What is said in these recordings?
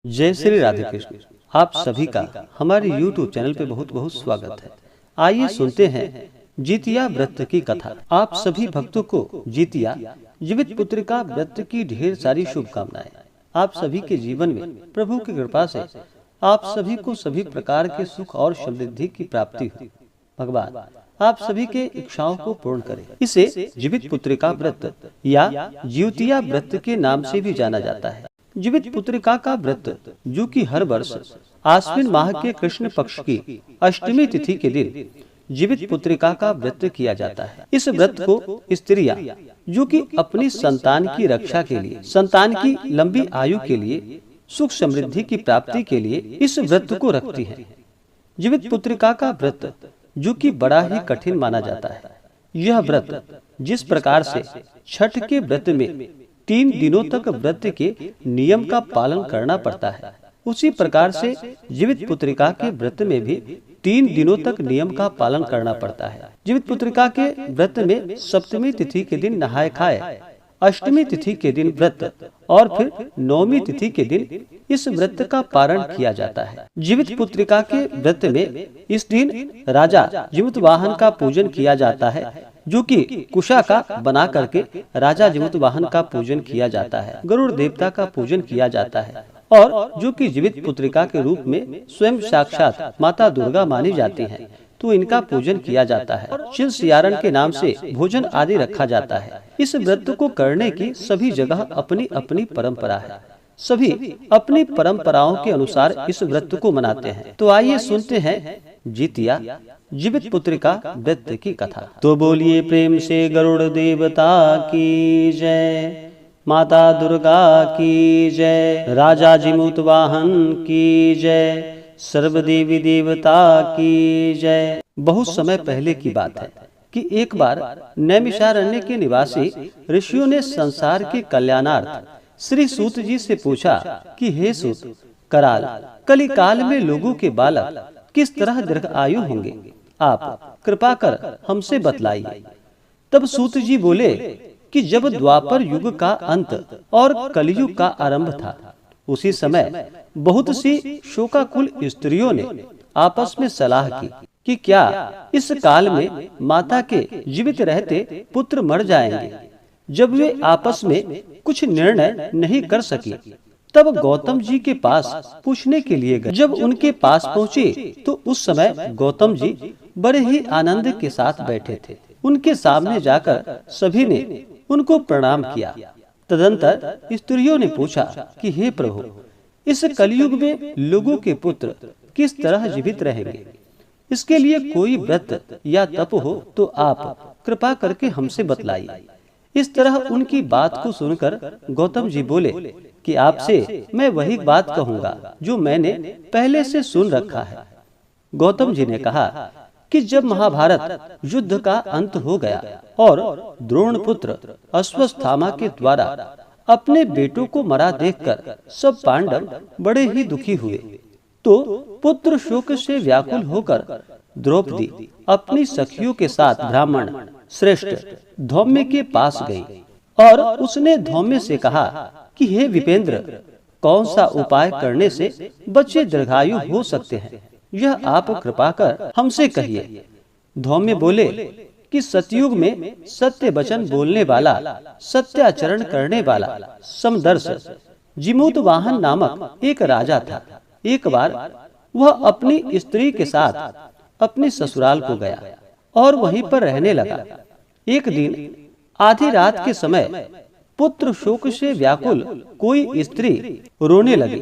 जय श्री राधे कृष्ण। आप सभी का हमारे YouTube चैनल पे बहुत बहुत स्वागत है। आइए सुनते हैं जितिया व्रत की कथा। आप सभी भक्तों को जितिया जीवित पुत्रिका व्रत की ढेर सारी शुभकामनाएं। आप सभी के जीवन में प्रभु की कृपा से आप सभी को सभी प्रकार के सुख और समृद्धि की प्राप्ति हो। भगवान आप सभी के इच्छाओं को पूर्ण करें। इसे जीवित पुत्रिका व्रत या जितिया व्रत के नाम से भी जाना जाता है। जीवित पुत्रिका का व्रत जो कि हर वर्ष आश्विन माह के कृष्ण पक्ष की अष्टमी तिथि के दिन जीवित पुत्रिका का व्रत किया जाता है। इस व्रत को स्त्रियां जो कि अपनी संतान की रक्षा के लिए, संतान की लंबी आयु के लिए, सुख समृद्धि की प्राप्ति के लिए इस व्रत को रखती हैं। जीवित पुत्रिका का व्रत जो कि बड़ा ही कठिन माना जाता है। यह व्रत जिस प्रकार से छठ के व्रत में 3 दिनों तक व्रत के नियम का पालन करना पड़ता है, उसी प्रकार से जीवित पुत्रिका के व्रत में भी 3 दिनों तक नियम का पालन करना पड़ता है। जीवित पुत्रिका के व्रत में सप्तमी तिथि के दिन नहाय खाए, अष्टमी तिथि के दिन व्रत और फिर नवमी तिथि के दिन इस व्रत का पारण किया जाता है। जीवित पुत्रिका के व्रत में इस दिन राजा जीवित वाहन का पूजन किया जाता है, जो कि कुशा का बना करके राजा जीवित वाहन का पूजन किया जाता है। गरुड़ देवता का पूजन किया जाता है और जो कि जीवित पुत्रिका के रूप में स्वयं साक्षात माता दुर्गा मानी जाती हैं, तो इनका पूजन किया जाता है। शिव सियारन के नाम से भोजन आदि रखा जाता है। इस व्रत को करने की सभी जगह अपनी अपनी परंपरा है। सभी अपनी परंपराओं के अनुसार इस व्रत को मनाते हैं। तो आइए सुनते हैं जितिया जीवित पुत्रिका व्रत की कथा। तो बोलिए प्रेम से गरुड़ देवता की जय, माता दुर्गा की जय, राजा जीमूत वाहन की जय, सर्व देवी देवता की जय। बहुत समय पहले की बात है कि एक बार नैमिषारण्य के निवासी ऋषियों ने संसार के कल्याणार्थ श्री सूत जी से पूछा कि हे सूत, कराल कली काल में लोगों के बालक किस तरह दीर्घायु होंगे, आप कृपा कर हमसे बतलाइए। तब सूत जी बोले कि जब द्वापर युग का अंत और कलयुग का आरंभ था, उसी समय बहुत सी शोकाकुल स्त्रियों ने आपस में सलाह की कि क्या इस काल में माता के जीवित रहते पुत्र मर जाएंगे। जब वे आपस में कुछ निर्णय नहीं कर सकी, तब गौतम जी के पास पूछने के लिए गए। जब उनके पास पहुँचे तो उस समय गौतम जी बड़े ही आनंद के साथ बैठे थे। उनके सामने जाकर सभी ने उनको प्रणाम किया। तदंतर स्त्रियों ने पूछा कि हे प्रभु, इस कलयुग में लोगों के पुत्र किस तरह जीवित रहेंगे, इसके लिए कोई व्रत या तप हो तो आप कृपा करके हमसे बतलाइए। इस तरह उनकी बात को सुनकर गौतम जी बोले कि आपसे मैं वही बात कहूँगा जो मैंने पहले से सुन रखा है। गौतम जी ने कहा कि जब महाभारत युद्ध का अंत हो गया और द्रोण पुत्र अश्वत्थामा के द्वारा अपने बेटों को मरा देखकर सब पांडव बड़े ही दुखी हुए, तो पुत्र शोक से व्याकुल होकर द्रौपदी अपनी सखियों के साथ ब्राह्मण श्रेष्ठ धौम्य के पास गई और उसने धौम्य से कहा कि हे विपेंद्र, कौन सा उपाय करने से बच्चे दीर्घायु हो सकते हैं, यह आप कृपा कर हमसे कहिए। धौम्य बोले कि सतयुग में सत्य वचन बोलने वाला, सत्याचरण करने वाला समदर्श जीमूत वाहन नामक एक राजा था। एक बार वह अपनी स्त्री के साथ अपने ससुराल को गया और वहीं पर रहने लगा। एक दिन आधी रात के समय पुत्र शोक से व्याकुल कोई स्त्री रोने लगी,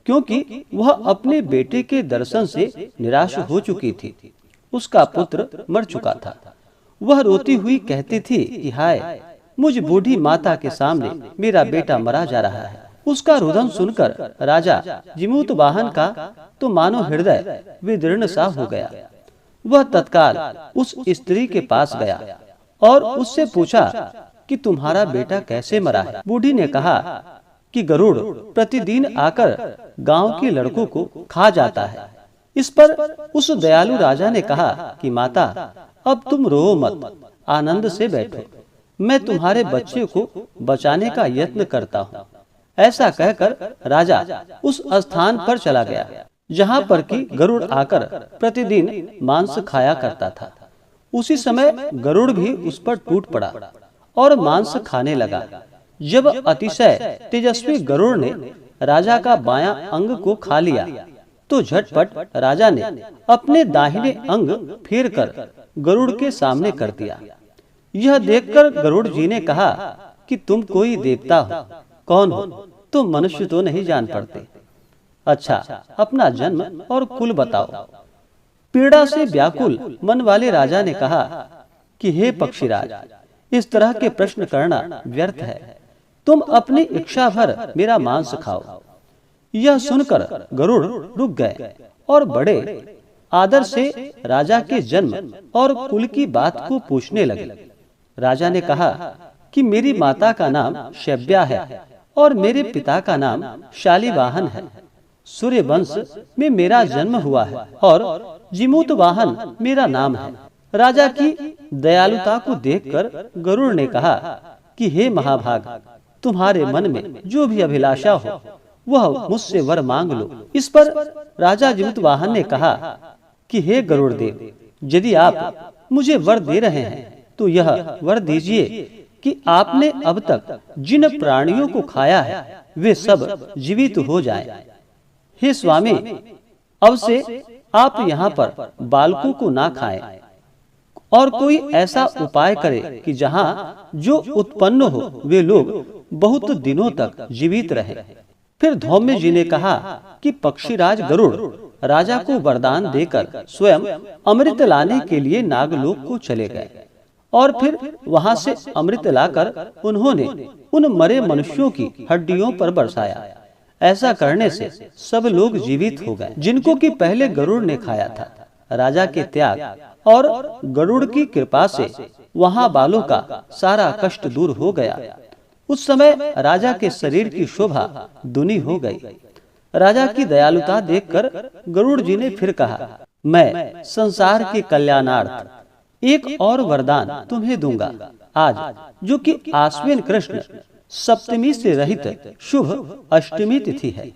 क्योंकि वह अपने बेटे के दर्शन से निराश हो चुकी थी। उसका पुत्र मर चुका था। वह रोती हुई कहती थी कि हाय, मुझ बूढ़ी माता के सामने मेरा बेटा मरा जा रहा है। उसका रुदन सुनकर राजा जीमूत वाहन का तो मानो हृदय विदीर्ण सा हो गया। वह तत्काल उस स्त्री के पास गया और उससे पूछा कि तुम्हारा बेटा कैसे मरा है। बूढ़ी ने कहा कि गरुड़ प्रतिदिन आकर गांव के लड़कों को खा जाता है। इस पर उस दयालु राजा ने कहा कि माता, अब तुम रो मत, आनंद से बैठो, मैं तुम्हारे बच्चे को बचाने का यत्न करता हूँ। ऐसा कहकर राजा उस स्थान पर चला गया जहाँ पर कि गरुड़ आकर प्रतिदिन मांस खाया करता था। उसी समय गरुड़ भी उस पर टूट पड़ा और मांस खाने लगा। जब अतिशय तेजस्वी गरुड़ ने राजा का बायां अंग को खा लिया तो झटपट राजा ने अपने दाहिने अंग फेर कर गरुड़ के सामने कर दिया। यह देखकर गरुड़ जी ने कहा कि तुम कोई देवता हो, कौन हो? तुम मनुष्य तो नहीं जान पड़ते। अच्छा, अपना जन्म और कुल बताओ। पीड़ा से व्याकुल मन वाले राजा ने कहा कि हे पक्षीराज, इस तरह के प्रश्न करना व्यर्थ है। तुम अपनी इच्छा भर मेरा मांस खाओ। यह सुनकर गरुड़ रुक गए और बड़े आदर से राजा के जन्म और कुल की बात को पूछने लगे। राजा ने कहा कि मेरी माता का नाम शैब्या है और मेरे पिता का नाम शालिवाहन है। सूर्य वंश में मेरा जन्म हुआ है और जिमूतवाहन मेरा नाम है। राजा की दयालुता को देखकर गरुड़ ने कहा कि हे महाभाग, तुम्हारे मन में जो भी अभिलाषा हो वह मुझसे वर मांग लो। इस पर राजा जिमूतवाहन ने कहा कि हे गरुड़ देव, यदि आप मुझे वर दे रहे हैं तो यह वर दीजिए कि आपने अब तक जिन प्राणियों को खाया है वे सब जीवित हो जाएं। हे स्वामी, अब से आप यहाँ पर बालकों को ना खाएं और कोई ऐसा उपाय करे कि जहाँ जो उत्पन्न हो वे लोग बहुत दिनों तक जीवित रहे। फिर धौम्य जी ने कहा कि पक्षीराज गरुड़ राजा को वरदान देकर स्वयं अमृत लाने के लिए नागलोक को चले गए और फिर वहां से अमृत लाकर उन्होंने उन मरे मनुष्यों की हड्डियों पर बरसाया। ऐसा करने से सब लोग जीवित हो गए जिनको कि पहले गरुड़ ने खाया था। राजा के त्याग और गरुड़ की कृपा से वहां बालों का सारा कष्ट दूर हो गया। उस समय राजा के शरीर की शोभा दुनी हो गई। राजा की दयालुता देखकर गरुड़ जी ने फिर कहा, मैं संसार के कल्याणार्थ एक और वरदान तुम्हें दूंगा। आज जो कि आश्विन कृष्ण सप्तमी से रहित शुभ अष्टमी तिथि है,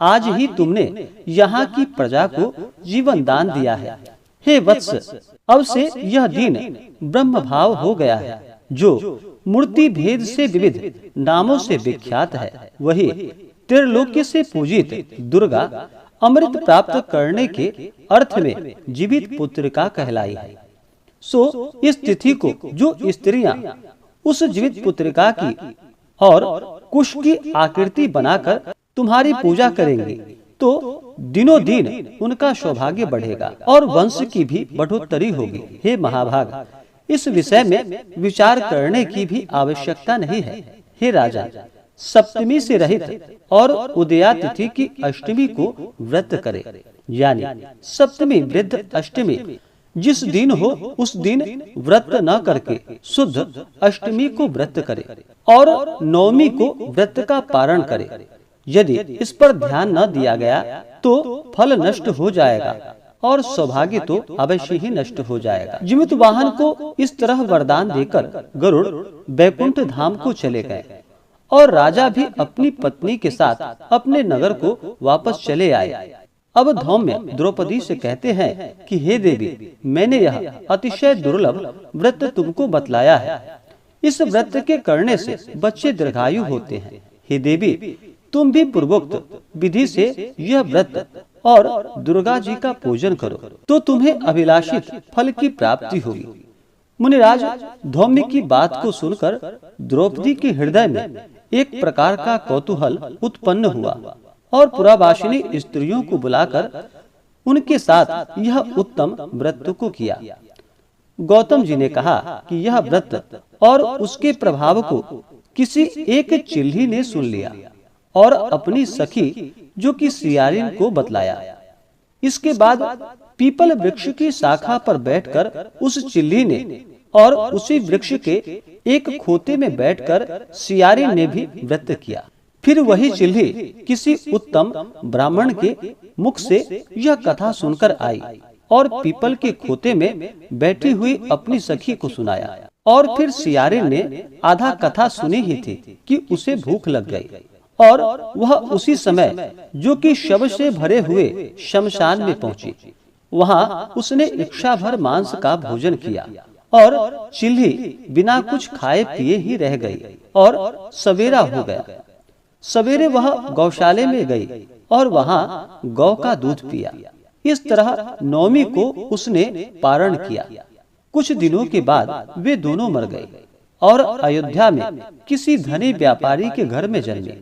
आज ही तुमने यहाँ की प्रजा को जीवन दान दिया है। हे वत्स, अब से यह दिन ब्रह्म भाव हो गया है, जो मूर्ति भेद से विविध नामों से विख्यात है। वही त्रिलोक्य से पूजित दुर्गा अमृत प्राप्त करने के अर्थ में जीवित पुत्रिका कहलाई है। सो इस तिथि को जो स्त्रियां उस जीवित पुत्रिका की और कुश की आकृति बनाकर तुम्हारी पूजा करेंगी तो दिनों दिन उनका सौभाग्य बढ़ेगा और वंश की भी बढ़ोतरी होगी। हे महाभाग, इस विषय में विचार करने की भी आवश्यकता नहीं है। हे राजा, सप्तमी से रहित और उदया तिथि की अष्टमी को व्रत करे, यानी सप्तमी वृद्ध अष्टमी जिस दिन हो उस दिन व्रत न करके शुद्ध अष्टमी को व्रत करे और नवमी को व्रत का पारण करे। यदि इस पर ध्यान न दिया गया तो फल नष्ट हो जाएगा और सौभाग्य तो अवश्य ही नष्ट हो जाएगा। जिमूतवाहन को इस तरह वरदान देकर गरुड़ बैकुंठ धाम को चले गए और राजा भी अपनी पत्नी के साथ अपने नगर को वापस चले आए। अब धौम्य द्रौपदी से कहते हैं कि हे देवी, मैंने यह अतिशय दुर्लभ व्रत तुमको बतलाया है। इस व्रत के करने से बच्चे दीर्घायु होते हैं। हे देवी, तुम भी पूर्वोक्त विधि से यह व्रत और दुर्गा जी का पूजन करो तो तुम्हें अभिलाषित फल की प्राप्ति होगी। मुनिराज, धौम्य की बात को सुनकर द्रौपदी के हृदय में एक प्रकार का कौतूहल उत्पन्न हुआ और पुरावासिनी स्त्रियों को बुलाकर उनके साथ यह उत्तम व्रत को किया। गौतम जी ने कहा कि यह व्रत और उसके प्रभाव को किसी एक चिल्ही ने सुन लिया और अपनी सखी जो कि सियारिन को बतलाया। इसके बाद पीपल वृक्ष की शाखा पर बैठकर उस चिल्ली ने और उसी वृक्ष के एक खोते में बैठकर सियारिन ने भी व्रत किया। फिर वही चिल्ली किसी उत्तम ब्राह्मण के मुख से यह कथा सुनकर आई और पीपल के खोते में बैठी हुई अपनी सखी को सुनाया। और फिर सियारिन ने आधा कथा सुनी ही थी कि उसे भूख लग गई और वह उसी समय जो कि शव से भरे हुए शमशान में पहुंची। वहां उसने इच्छा भर मांस का भोजन किया और चिल्ली बिना कुछ खाए पिए ही रह गई और सवेरा हो गया। सवेरे वह गौशाले में गई और वहां गौ का दूध पिया। इस तरह नौमी को उसने पारण किया। कुछ दिनों के बाद वे दोनों मर गए और अयोध्या में किसी धनी व्यापारी के घर में जन्मे।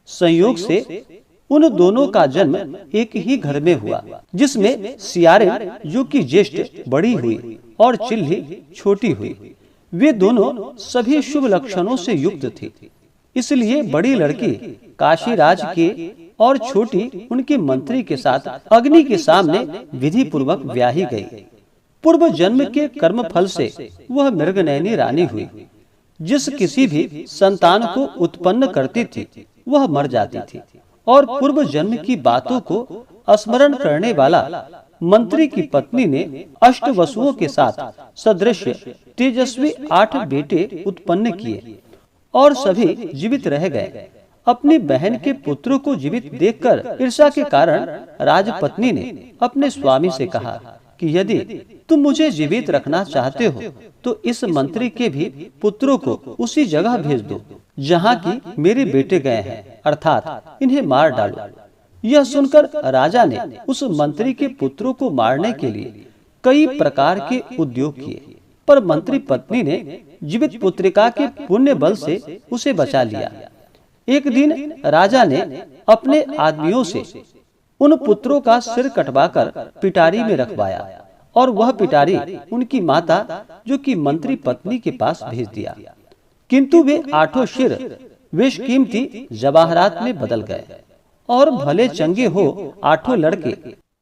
संयोग से उन दोनों का जन्म एक ही घर में हुआ, जिसमें सियारिन जो कि ज्येष्ठ बड़ी हुई और चिल्ली छोटी हुई। वे दोनों सभी शुभ लक्षणों से युक्त थी, इसलिए बड़ी लड़की काशीराज के और छोटी उनके मंत्री के साथ अग्नि के सामने विधि पूर्वक ब्याही गई। पूर्व जन्म के कर्म फल से वह मृगनयनी रानी हुई। जिस किसी भी संतान को उत्पन्न करती थी वह मर जाती थी और पूर्व जन्म की बातों को स्मरण करने वाला मंत्री की पत्नी ने अष्ट वसुओं के साथ सदृश तेजस्वी 8 बेटे उत्पन्न किए और सभी जीवित रह गए। अपनी बहन के पुत्रों को जीवित देखकर ईर्ष्या के कारण राजपत्नी ने अपने स्वामी से कहा कि यदि तुम मुझे जीवित रखना चाहते हो तो इस मंत्री के भी पुत्रों को उसी जगह भेज दो जहाँ की मेरे बेटे गए हैं, अर्थात इन्हें मार डालो। यह सुनकर राजा ने उस मंत्री के पुत्रों को मारने के लिए कई प्रकार के उद्योग किए, पर मंत्री पत्नी ने जीवित पुत्रिका के पुण्य बल से उसे बचा लिया। एक दिन राजा ने अपने आदमियों से उन पुत्रों का सिर कटवाकर पिटारी में रखवाया और वह पिटारी उनकी माता जो कि मंत्री पत्नी के पास भेज दिया। किंतु वे 8 सिर बेशकीमती जवाहरात में बदल गए और भले चंगे हो 8 लड़के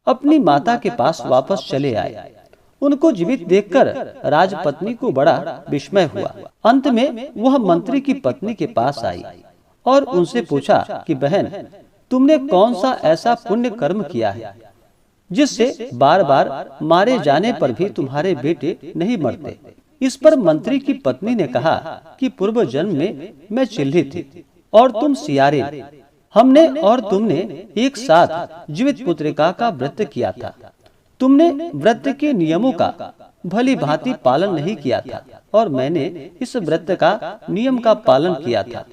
अपनी माता के पास वापस चले आए। उनको जीवित देखकर राजपत्नी को बड़ा विस्मय हुआ। अंत में वह मंत्री की पत्नी के पास आई और उनसे पूछा कि बहन, तुमने कौन सा ऐसा पुण्य कर्म किया है जिससे बार बार मारे जाने पर भी तुम्हारे बेटे नहीं मरते। इस पर मंत्री की पत्नी ने कहा कि पूर्व जन्म में मैं चिल्ली थी और तुम सियारिन। हमने और तुमने एक साथ जीवित पुत्रिका का व्रत किया था। तुमने व्रत के नियमों का भली भांति पालन नहीं किया था और मैंने इस व्रत का नियम का पालन किया था।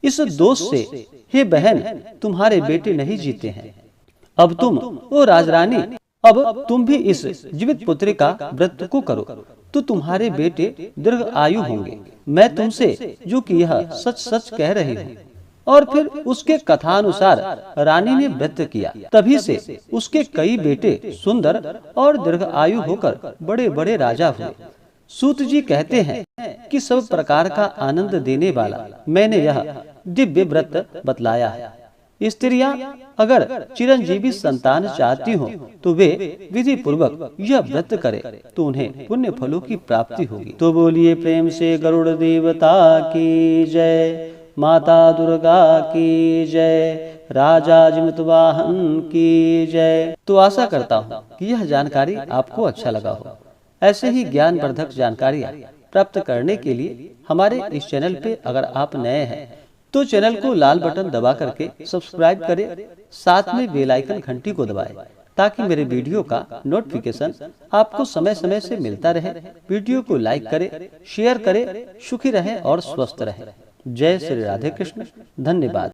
इस दोष से हे बहन, तुम्हारे बेटे नहीं जीते हैं। अब तुम ओ राजरानी, अब तुम भी इस जीवित पुत्री का व्रत को करो तो तुम्हारे बेटे दीर्घ आयु होंगे। मैं तुमसे जो कि यह सच सच कह रही हूँ। और फिर उसके कथानुसार रानी ने व्रत किया। तभी से उसके कई बेटे सुंदर और दीर्घ आयु होकर बड़े बड़े राजा हुए। सूत जी कहते हैं कि सब प्रकार का आनंद देने वाला मैंने यह दिव्य व्रत बतलाया है। स्त्रियां अगर चिरंजीवी संतान चाहती हो तो वे विधि पूर्वक यह व्रत करें तो उन्हें पुण्य फलों की प्राप्ति होगी। तो बोलिए प्रेम से गरुड़ देवता की जय, माता दुर्गा की जय, राजा जिमतवाहन की जय। तो आशा करता हूँ कि यह जानकारी आपको अच्छा लगा हो। ऐसे ही ज्ञानवर्धक जानकारियाँ प्राप्त करने के लिए हमारे इस चैनल पे अगर आप नए हैं तो चैनल को लाल बटन दबा करके सब्सक्राइब करें, साथ में बेल आइकन घंटी को दबाएं ताकि मेरे वीडियो का नोटिफिकेशन आपको समय समय से मिलता रहे। वीडियो को लाइक करें, शेयर करें। सुखी रहें और स्वस्थ रहें। जय श्री राधे कृष्ण। धन्यवाद।